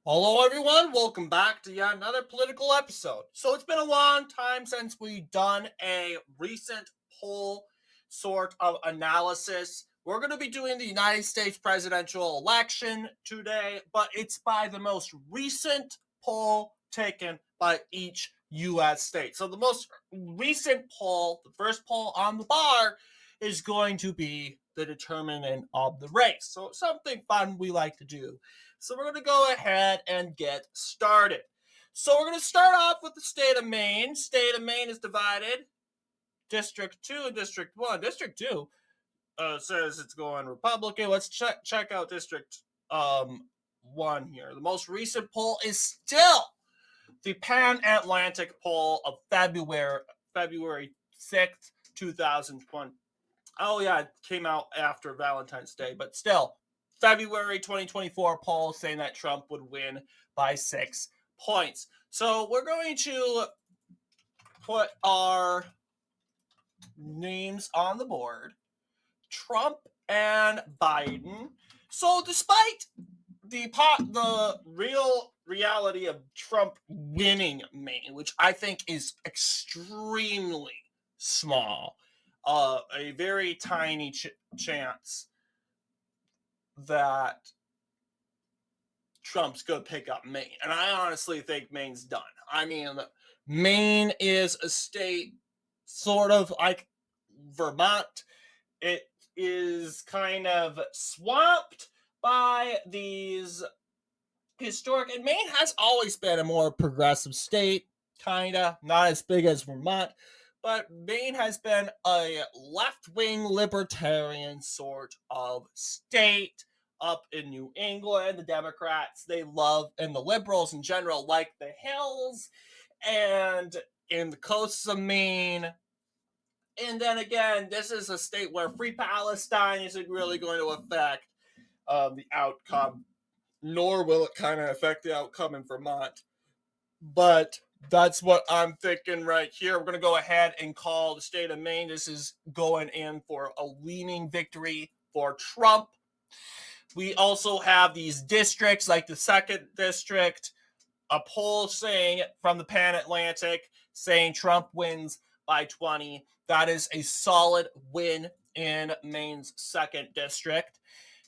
Hello, everyone. Welcome back to yet another political episode. So, it's been a long time since we've done a recent poll sort of analysis. We're going to be doing the United States presidential election today, but it's by the most recent poll taken by each U.S. state. So, the most recent poll, the first poll on the bar, is going to be the determinant of the race. So, something fun we like to do. So we're going to go ahead and get started. So we're going to start off with the state of Maine. State of Maine is divided. District 2 and District 1. District 2 says it's going Republican. Let's check out District 1 here. The most recent poll is still the Pan-Atlantic poll of February 6th, 2020. Oh, yeah, it came out after Valentine's Day, but still, February 2024 poll saying that Trump would win by 6 points. So we're going to put our names on the board. Trump and Biden. So despite the real reality of Trump winning Maine, which I think is extremely small, a very tiny chance that Trump's going to pick up Maine. And I honestly think Maine's done. I mean, Maine is a state sort of like Vermont. It is kind of swamped by these historic, and Maine has always been a more progressive state, kind of, not as big as Vermont, but Maine has been a left-wing libertarian sort of state. Up in New England, the Democrats, they love, and the liberals in general, like the hills and in the coasts of Maine. And then again, this is a state where Free Palestine isn't really going to affect the outcome, nor will it kind of affect the outcome in Vermont. But that's what I'm thinking right here. We're going to go ahead and call the state of Maine. This is going in for a leaning victory for Trump. We also have these districts, like the second district, a poll saying from the Pan Atlantic saying Trump wins by 20. That is a solid win in Maine's second district.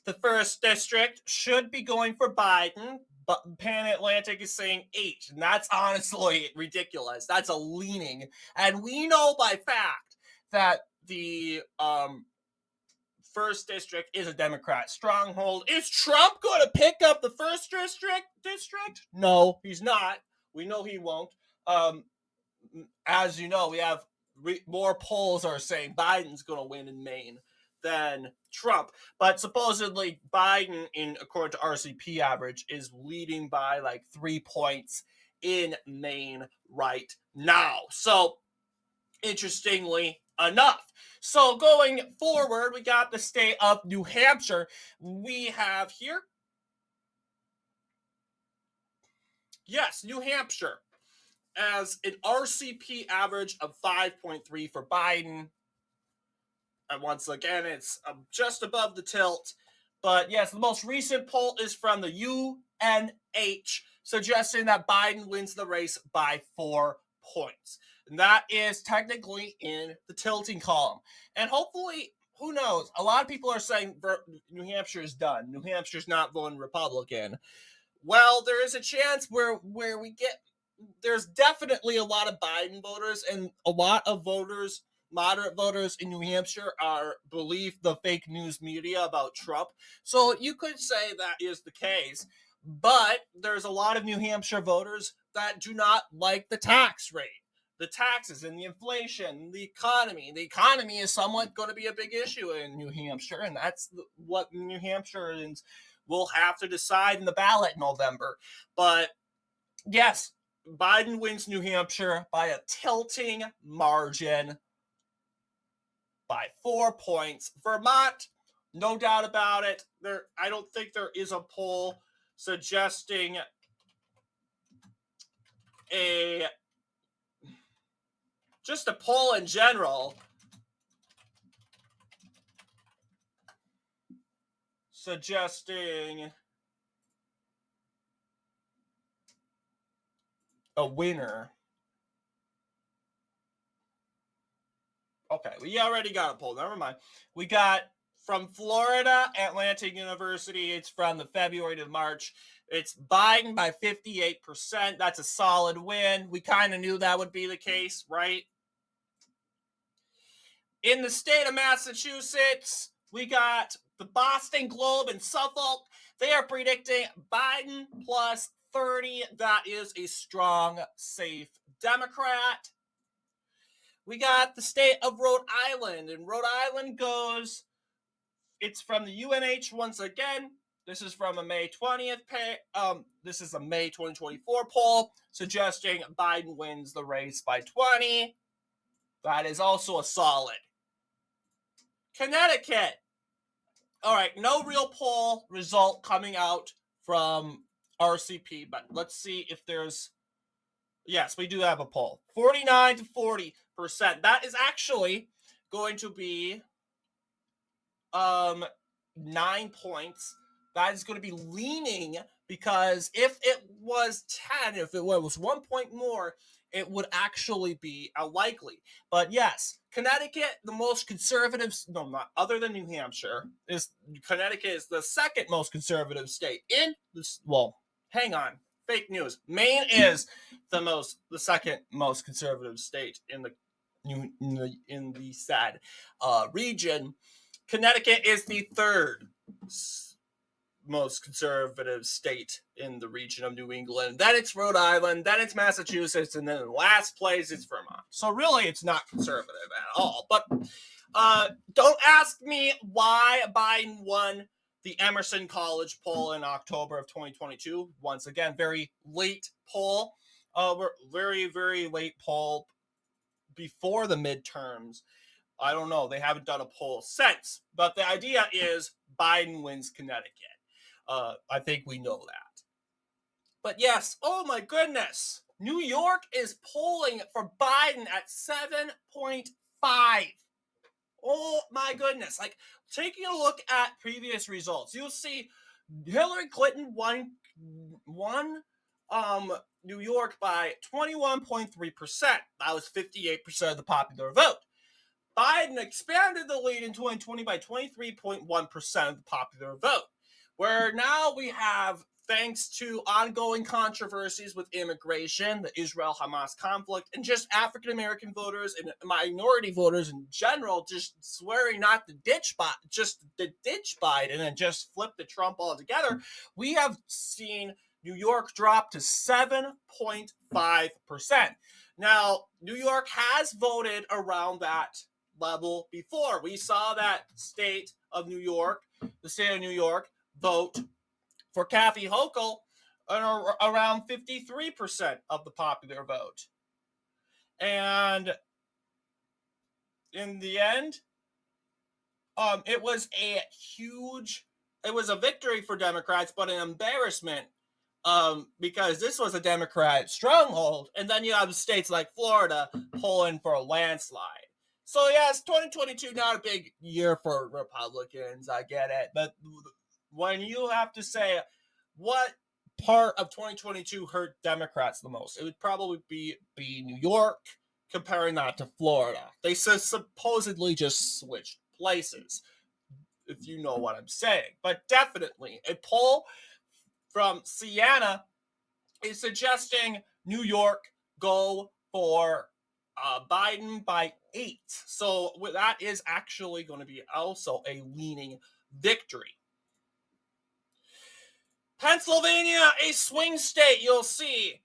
The first district should be going for Biden, but Pan Atlantic is saying 8. And that's honestly ridiculous. That's a leaning. And we know by fact that the first district is a Democrat stronghold. Is Trump going to pick up the first district? No, he's not. We know he won't. As you know, we have more polls are saying Biden's going to win in Maine than Trump. But supposedly Biden, according to RCP average, is leading by like 3 points in Maine right now. So, interestingly enough. So going forward, we got the state of New Hampshire. We have here, yes, New Hampshire as an RCP average of 5.3 for Biden. And once again, it's just above the tilt. But yes, the most recent poll is from the UNH, suggesting that Biden wins the race by 4 points. And that is technically in the tilting column. And hopefully, who knows? A lot of people are saying New Hampshire is done. New Hampshire's not voting Republican. Well, there is a chance where we get, there's definitely a lot of Biden voters, and a lot of voters, moderate voters in New Hampshire, believe the fake news media about Trump. So you could say that is the case. But there's a lot of New Hampshire voters that do not like the tax rate, the taxes and the inflation, the economy. The economy is somewhat going to be a big issue in New Hampshire, and that's what New Hampshireans will have to decide in the ballot in November. But yes, Biden wins New Hampshire by a tilting margin by 4 points. Vermont, no doubt about it. I don't think there is a poll suggesting just a poll in general suggesting a winner. Okay, we already got a poll. Never mind. We got from Florida Atlantic University. It's from the February to March. It's Biden by 58%. That's a solid win. We kind of knew that would be the case, right? In the state of Massachusetts, we got the Boston Globe and Suffolk. They are predicting Biden plus 30. That is a strong, safe Democrat. We got the state of Rhode Island, and Rhode Island goes, it's from the UNH once again. This is from a May 20th this is a May 2024 poll suggesting Biden wins the race by 20. That is also a solid. Connecticut. All right, no real poll result coming out from RCP, but let's see if there's. Yes, we do have a poll. 49 to 40%. That is actually going to be 9 points. That is going to be leaning, because if it was 10, if it was 1 point more, it would actually be a likely. But yes, Connecticut, the most conservative, no, not other than New Hampshire, is Connecticut is the second most conservative state in this. Well, hang on, fake news. Maine is the second most conservative state in the said region. Connecticut is the third most conservative state in the region of New England. Then it's Rhode Island, then it's Massachusetts, and then in last place it's Vermont. So really, it's not conservative at all. But don't ask me why Biden won the Emerson College poll in October of 2022. Once again, very late poll. Very, very late poll before the midterms. I don't know. They haven't done a poll since. But the idea is Biden wins Connecticut. I think we know that. But yes, oh my goodness. New York is polling for Biden at 7.5. Oh my goodness. Like, taking a look at previous results, you'll see Hillary Clinton won New York by 21.3%. That was 58% of the popular vote. Biden expanded the lead in 2020 by 23.1% of the popular vote, where now we have, thanks to ongoing controversies with immigration, the Israel-Hamas conflict, and just African-American voters and minority voters in general just swearing not to ditch Biden and just flip the Trump altogether, we have seen New York drop to 7.5%. Now, New York has voted around that level before. We saw that the state of New York vote for Kathy Hochul around 53% of the popular vote. And in the end, it was a victory for Democrats, but an embarrassment, because this was a Democrat stronghold. And then you have states like Florida polling for a landslide. So yes, 2022, not a big year for Republicans. I get it. But when you have to say what part of 2022 hurt Democrats the most, it would probably be New York, comparing that to Florida. They supposedly just switched places, if you know what I'm saying. But definitely, a poll from Siena is suggesting New York go for Biden by 8. So that is actually going to be also a leaning victory. Pennsylvania, a swing state, you'll see.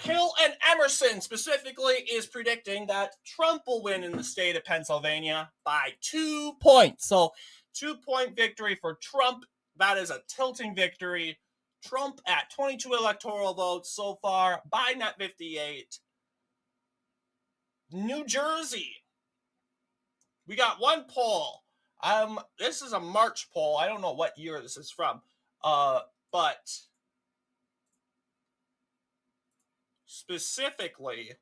Hill and Emerson specifically is predicting that Trump will win in the state of Pennsylvania by 2 points. So 2-point victory for Trump. That is a tilting victory. Trump at 22 electoral votes so far. Biden at 58. New Jersey. We got one poll. This is a March poll. I don't know what year this is from. But specifically,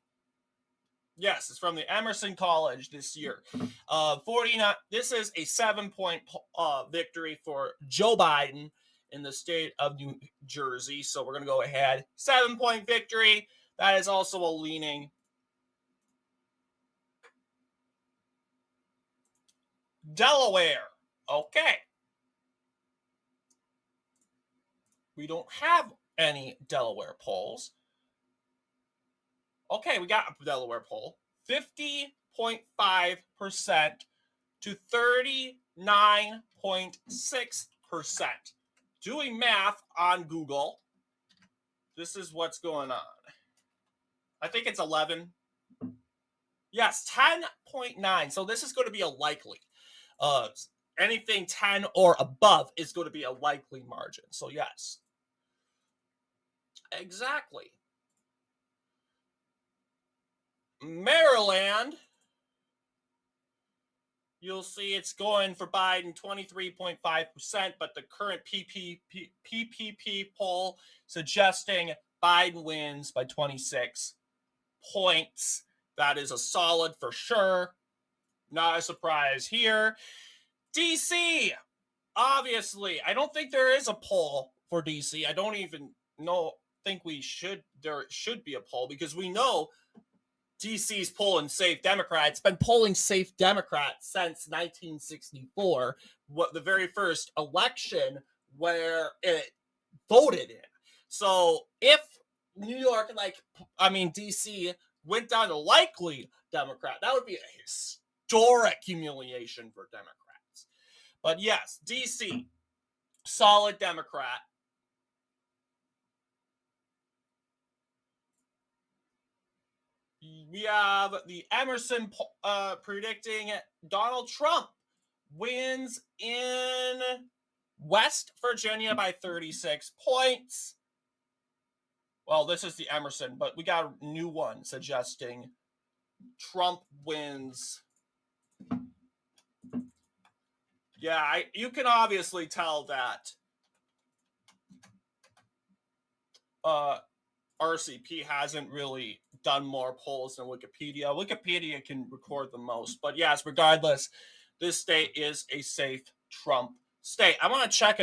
yes, it's from the Emerson College this year. 49. This is a 7-point victory for Joe Biden in the state of New Jersey. So we're going to go ahead. 7-point victory. That is also a leaning. Delaware. Okay. We don't have any Delaware polls. Okay, we got a Delaware poll. 50.5% to 39.6%. Doing math on Google, this is what's going on. I think it's 11. Yes, 10.9. So this is going to be a likely. Anything 10 or above is going to be a likely margin. So yes. Exactly. Maryland, you'll see it's going for Biden 23.5%, but the current PPP poll suggesting Biden wins by 26 points. That is a solid for sure. Not a surprise here. DC, obviously, I don't think there is a poll for DC. I don't even think there should be a poll because we know DC's polling safe Democrat. It's been polling safe Democrat since 1964, the very first election where it voted in. So if New York, DC went down to likely Democrat, that would be a historic humiliation for Democrats. But yes, DC, solid Democrat. We have the Emerson predicting Donald Trump wins in West Virginia by 36 points. Well, this is the Emerson, but we got a new one suggesting Trump wins. Yeah, you can obviously tell that RCP hasn't really done more polls than Wikipedia. Wikipedia can record the most. But yes, regardless, this state is a safe Trump state. I want to check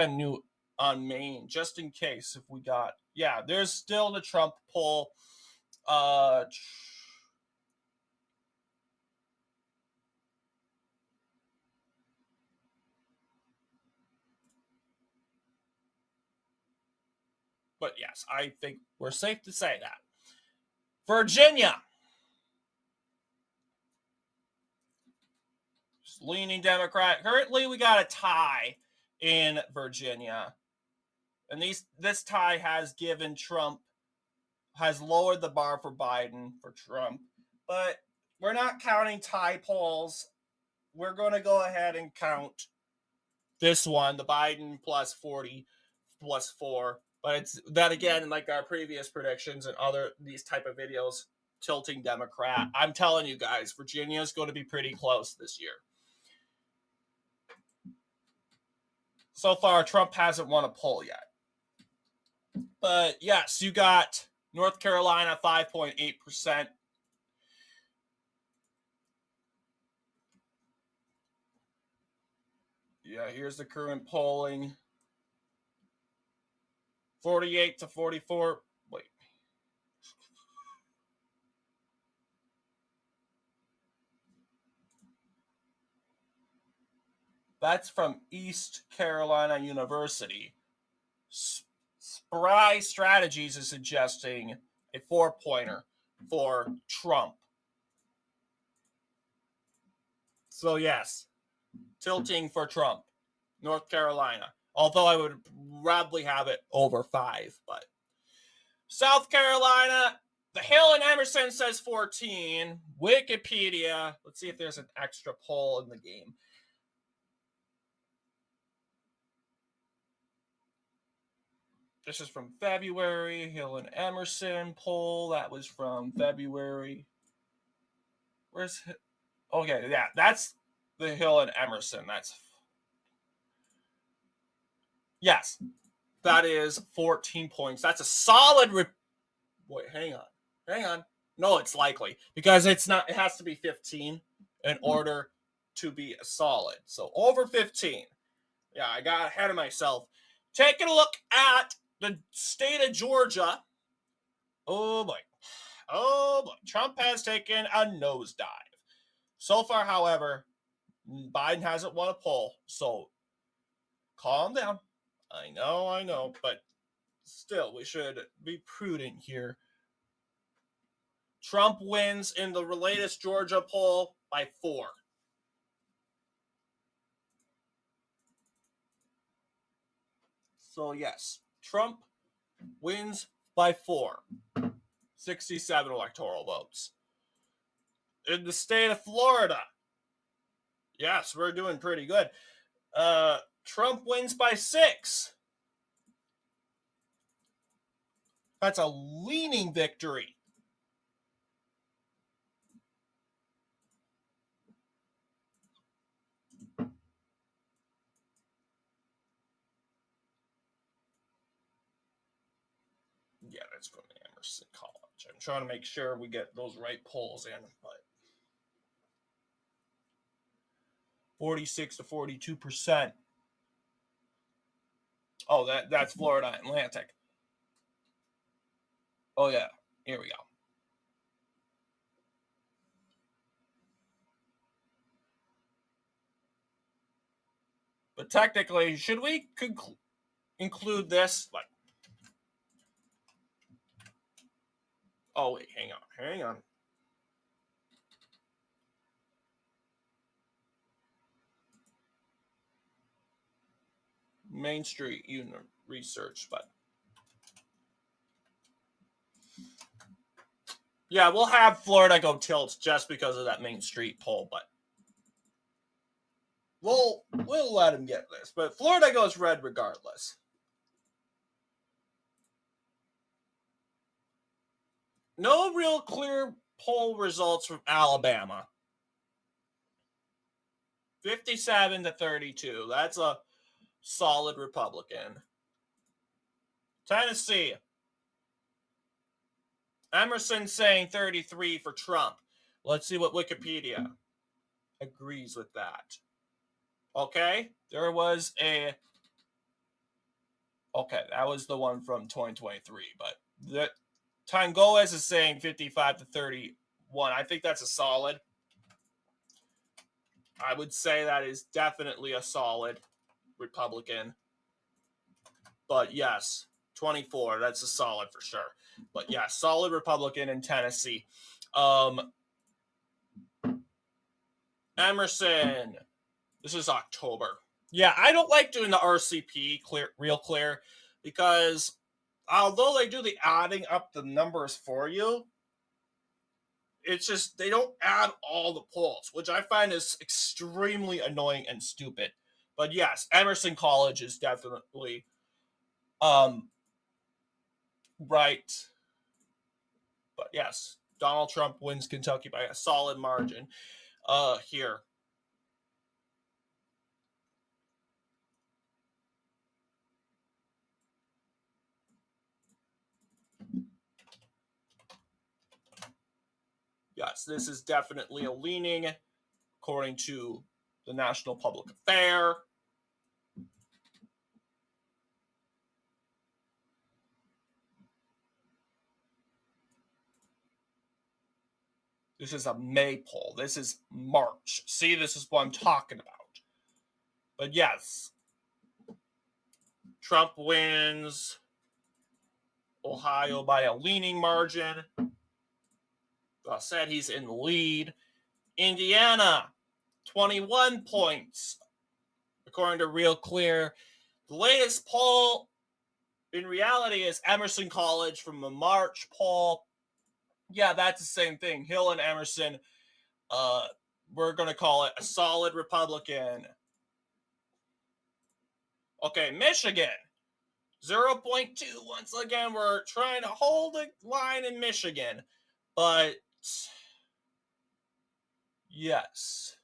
on Maine just in case if we got. Yeah, there's still the Trump poll. But yes, I think we're safe to say that. Virginia. Leaning Democrat. Currently, we got a tie in Virginia. And this tie has lowered the bar for Biden, for Trump. But we're not counting tie polls. We're going to go ahead and count this one, the Biden plus 40 plus 4. But it's that again, like our previous predictions and these type of videos, tilting Democrat. I'm telling you guys, Virginia is going to be pretty close this year. So far, Trump hasn't won a poll yet. But yes, you got North Carolina, 5.8%. Yeah, here's the current polling. 48 to 44. Wait. That's from East Carolina University. Spry Strategies is suggesting a 4-pointer for Trump. So yes, tilting for Trump, North Carolina. Although I would probably have it over 5, but South Carolina, the Hill and Emerson says 14. Wikipedia, let's see if there's an extra poll in the game. This is from February, Hill and Emerson poll. That was from February. Okay, yeah, that's the Hill and Emerson. Yes, that is 14 points. That's a solid. Wait, hang on. No, it's likely because it's not. It has to be 15 in order to be a solid. So over 15. Yeah, I got ahead of myself. Taking a look at the state of Georgia. Oh boy. Oh boy. Trump has taken a nosedive. So far, however, Biden hasn't won a poll. So calm down. I know, but still, we should be prudent here. Trump wins in the latest Georgia poll by 4. So, yes, Trump wins by 4. 67 electoral votes. In the state of Florida, yes, we're doing pretty good. Trump wins by 6. That's a leaning victory. Yeah, that's from Emerson College. I'm trying to make sure we get those right polls in, but 46 to 42%. Oh, that's Florida Atlantic. Oh yeah, here we go. But technically, should we include this? Like, oh wait, hang on. Main Street Unit Research, but yeah, we'll have Florida go tilts just because of that Main Street poll, but we'll let him get this. But Florida goes red regardless. No real clear poll results from Alabama. 57 to 32. That's a solid Republican. Tennessee. Emerson saying 33 for Trump. Let's see what Wikipedia agrees with that. Okay, there was a. Okay, that was the one from 2023, but the Tangoes is saying 55 to 31. I think that's a solid. I would say that is definitely a solid Republican. But yes, 24, that's a solid for sure. But yeah, solid Republican in Tennessee. Emerson, this is October. Yeah, I don't like doing the RCP real clear because although they do the adding up the numbers for you, it's just they don't add all the polls, which I find is extremely annoying and stupid. But yes, Emerson College is definitely right. But yes, Donald Trump wins Kentucky by a solid margin here. Yes, this is definitely a leaning according to the National Public Affair. This is a May poll. This is March. See, this is what I'm talking about. But yes, Trump wins Ohio by a leaning margin. I said he's in the lead. Indiana, 21 points, according to Real Clear. The latest poll, in reality, is Emerson College from the March poll. Yeah, that's the same thing. Hill and Emerson. We're going to call it a solid Republican. Okay, Michigan, 0.2. Once again, we're trying to hold a line in Michigan. But, yes.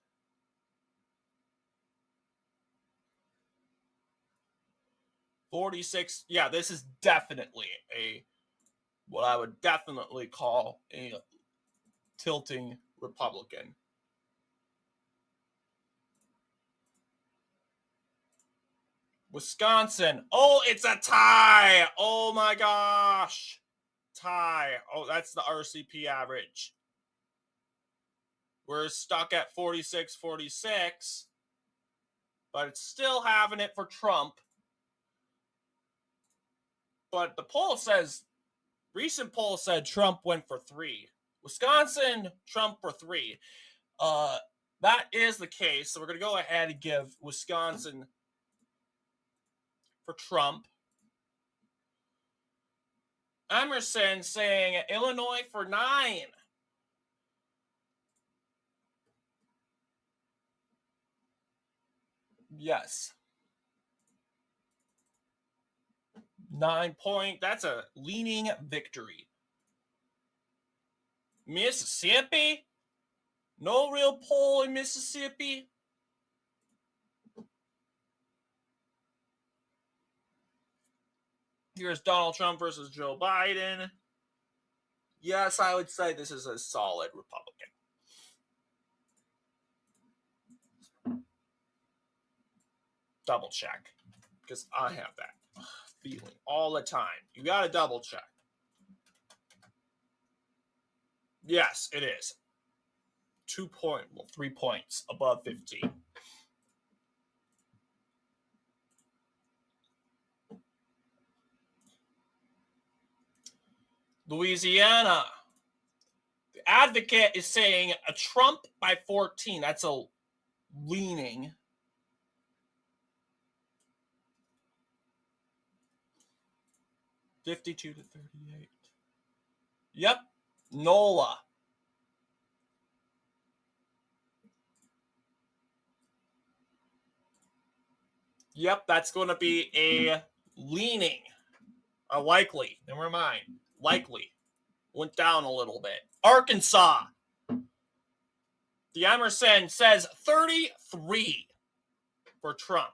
$46. Yeah, this is definitely what I would definitely call a tilting Republican. Wisconsin. Oh, it's a tie. Oh my gosh. Tie. Oh, that's the RCP average. We're stuck at 46-46, but it's still having it for Trump. But the poll says, recent poll said Trump went for 3. Wisconsin, Trump for 3. That is the case. So we're going to go ahead and give Wisconsin for Trump. Emerson saying Illinois for 9. Yes. 9 point. That's a leaning victory. Mississippi? No real poll in Mississippi. Here's Donald Trump versus Joe Biden. Yes, I would say this is a solid Republican. Double check, because I have that feeling all the time. You got to double check. Yes, it is. 3 points above 15. Louisiana. The Advocate is saying a Trump by 14. That's a leaning. $52 to $38. Yep. NOLA. Yep, that's going to be a leaning. A likely. Never mind. Likely. Went down a little bit. Arkansas. The Emerson says 33 for Trump.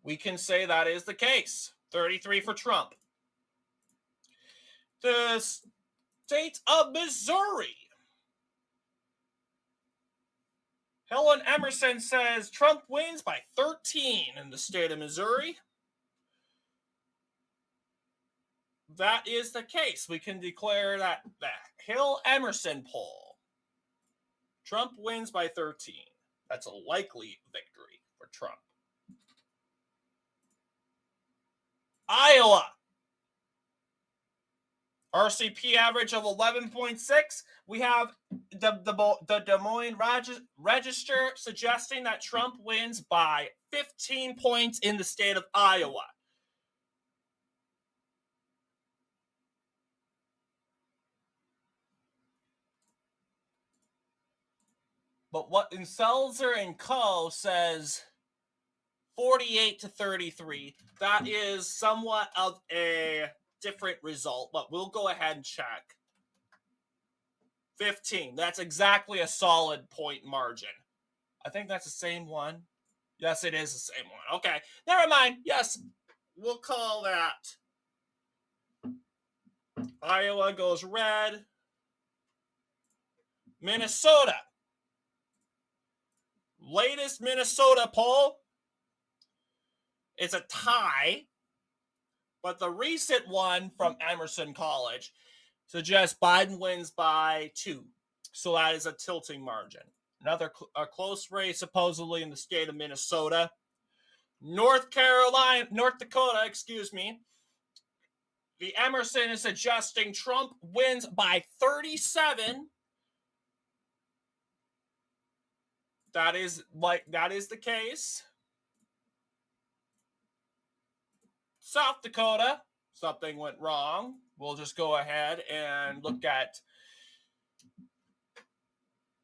We can say that is the case. 33 for Trump. The state of Missouri. Helen Emerson says Trump wins by 13 in the state of Missouri. That is the case. We can declare that the Hill Emerson poll. Trump wins by 13. That's a likely victory for Trump. Iowa. RCP average of 11.6. We have the Des Moines Register suggesting that Trump wins by 15 points in the state of Iowa. But what in Seltzer and Co. says 48 to 33. That is somewhat of a different result, but we'll go ahead and check. 15. That's exactly a solid point margin. I think that's the same one. Yes, it is the same one. Okay, never mind. Yes, we'll call that. Iowa goes red. Minnesota. Latest Minnesota poll. It's a tie, but the recent one from Emerson College suggests Biden wins by 2. So that is a tilting margin. Another close race supposedly in the state of Minnesota. North Dakota, excuse me. The Emerson is suggesting Trump wins by 37. That is the case. South Dakota, something went wrong. We'll just go ahead and look at.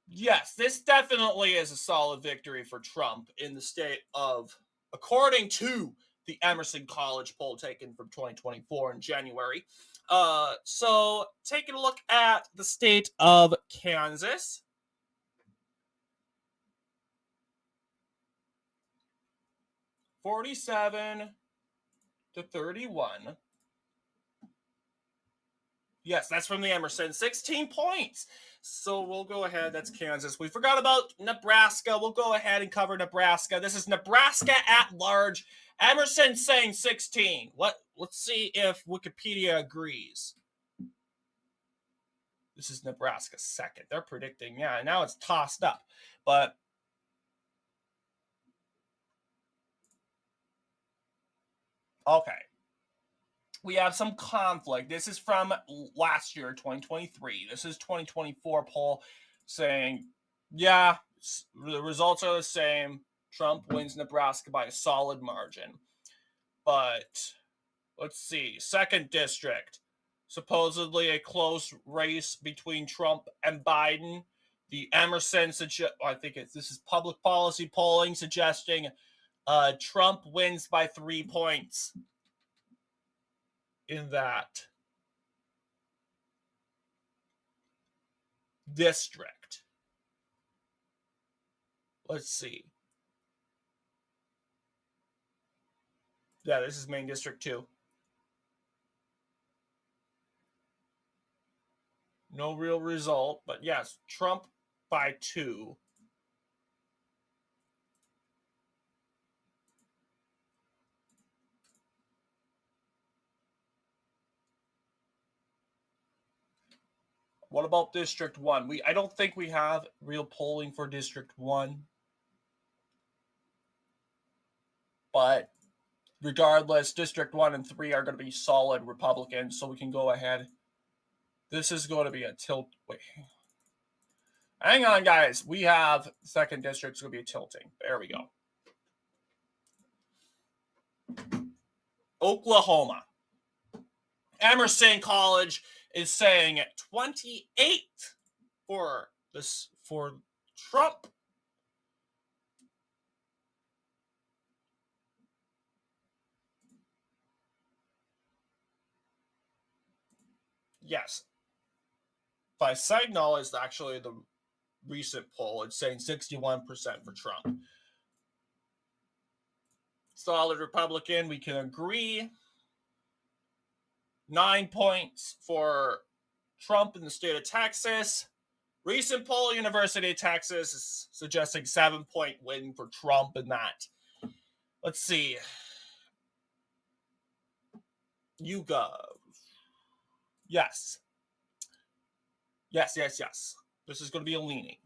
Yes, this definitely is a solid victory for Trump in the state of, according to the Emerson College poll taken from 2024 in January. So taking a look at the state of Kansas. $47 to $31. Yes, that's from the Emerson. 16 points. So we'll go ahead. That's Kansas. We forgot about Nebraska. We'll go ahead and cover Nebraska. This is Nebraska at large. Emerson saying 16. Let's see if Wikipedia agrees. This is Nebraska second. They're predicting, yeah, now it's tossed up. But okay. We have some conflict. This is from last year, 2023. This is 2024 poll saying, yeah, the results are the same. Trump wins Nebraska by a solid margin. But let's see. Second district, supposedly a close race between Trump and Biden. The Emerson, I think this is public policy polling suggesting Trump wins by 3 points in that district. Let's see. Yeah, this is main district 2. No real result, but yes, Trump by 2. What about District 1? I don't think we have real polling for District 1. But regardless, District 1 and 3 are going to be solid Republicans, so we can go ahead. This is going to be a tilt. Wait. Hang on, guys. We have second district's going to be a tilting. There we go. Oklahoma. Emerson College is saying 28 for Trump. Yes. By Signal is actually the recent poll. It's saying 61% for Trump. Solid Republican, we can agree. 9 points for Trump in the state of Texas. Recent poll, University of Texas is suggesting 7-point win for Trump in that. Let's see. YouGov. Yes. Yes. This is going to be a leaning.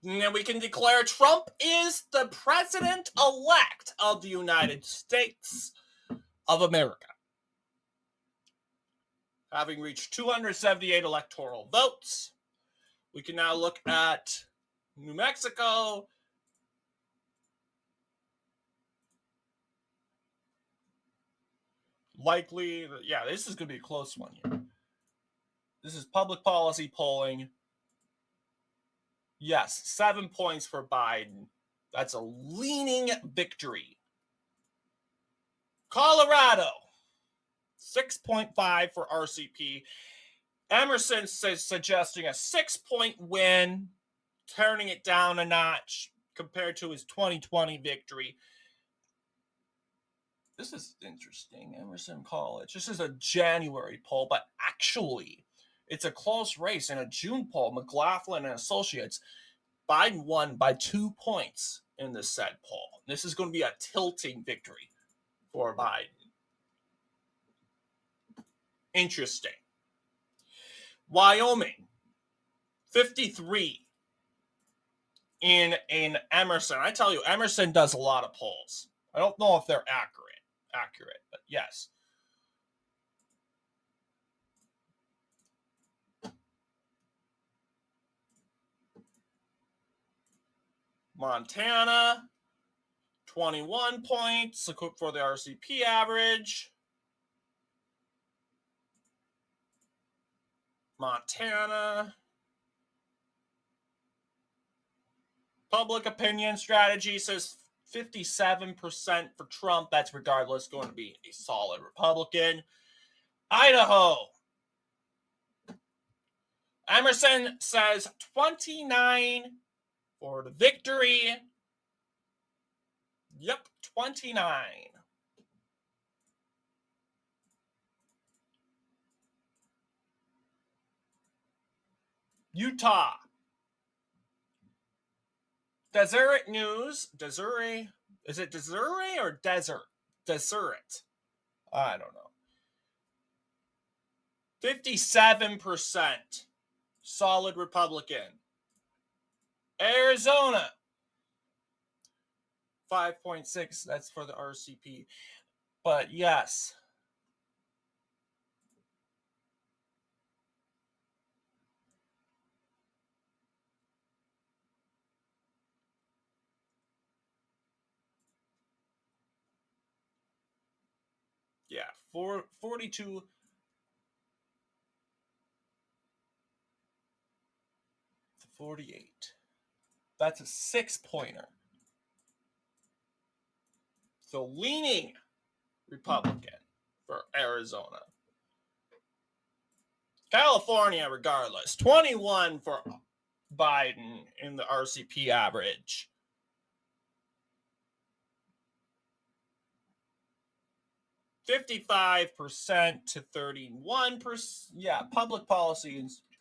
And we can declare Trump is the president-elect of the United States of America, having reached 278 electoral votes. We can now look at New Mexico. Likely, yeah, this is going to be a close one here. This is public policy polling. Yes, 7 points for Biden. That's a leaning victory. Colorado, 6.5 for RCP. Emerson says suggesting a 6-point win, turning it down a notch compared to his 2020 victory. This is interesting. Emerson College. This is a January poll, but actually, it's a close race in a June poll. McLaughlin and Associates. Biden won by 2 points in this said poll. This is going to be a tilting victory for Biden. Interesting. Wyoming, 53 in Emerson. I tell you, Emerson does a lot of polls. I don't know if they're accurate, but yes. Montana, 21 points for the RCP average. Montana. Public opinion strategy says 57% for Trump. That's regardless going to be a solid Republican. Idaho. Emerson says 29 for the victory. Yep, 29. Utah. Deseret News. Deseret. Is it Deseret or Desert? Deseret. I don't know. 57% solid Republican. Arizona. 5.6. That's for the RCP. But yes. Yeah, 42 to 48. That's a 6-pointer. So leaning Republican for Arizona. California, regardless, 21 for Biden in the RCP average. %55 to 31%. Yeah, public policy institute.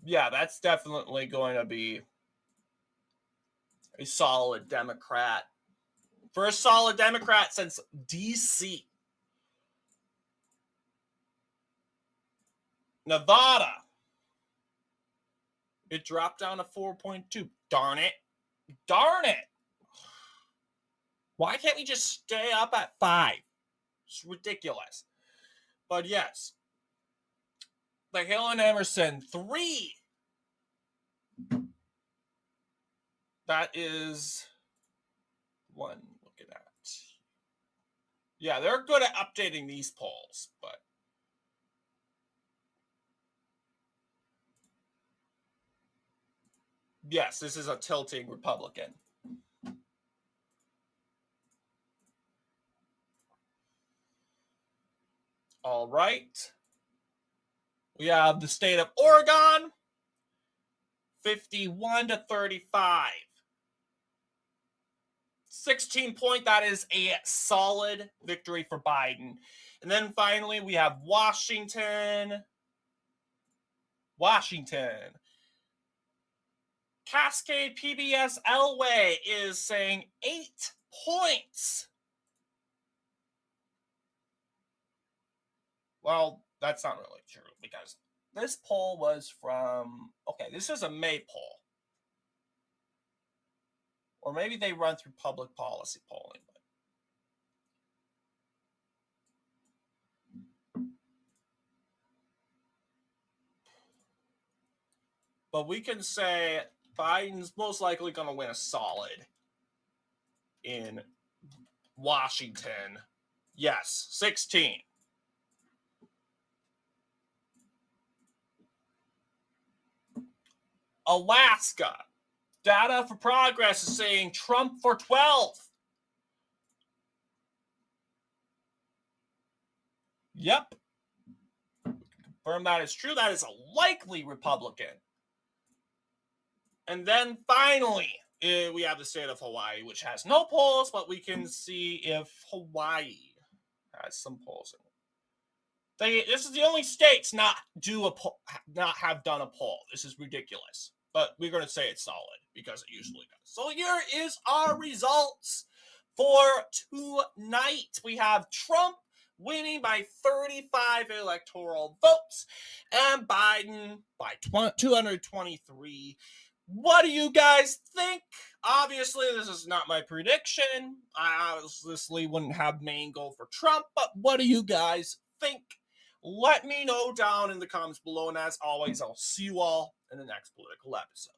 Yeah, that's definitely going to be a solid Democrat. First solid Democrat since DC. Nevada. It dropped down to 4.2. Darn it. Darn it. Why can't we just stay up at 5? It's ridiculous. But yes. The Hill and Emerson, 3. That is one looking at. Yeah, they're good at updating these polls, but yes, this is a tilting Republican. All right. We have the state of Oregon, 51 to 35. 16-point, that is a solid victory for Biden. And then finally, we have Washington. Cascade PBS Elway is saying 8 points. Well, that's not really true because this poll was from, okay, this is a May poll. Or maybe they run through public policy polling. But we can say Biden's most likely going to win a solid in Washington. Yes, 16. Alaska. Data for Progress is saying Trump for 12. Yep. Confirm that is true. That is a likely Republican. And then finally, we have the state of Hawaii, which has no polls, but we can see if Hawaii has some polls in it. This is the only states not have done a poll. This is ridiculous. But we're going to say it's solid because it usually does. So here is our results for tonight. We have Trump winning by 35 electoral votes and Biden by 223. What do you guys think? Obviously, this is not my prediction. I obviously wouldn't have main goal for Trump, but what do you guys think? Let me know down in the comments below, and as always, I'll see you all in the next political episode.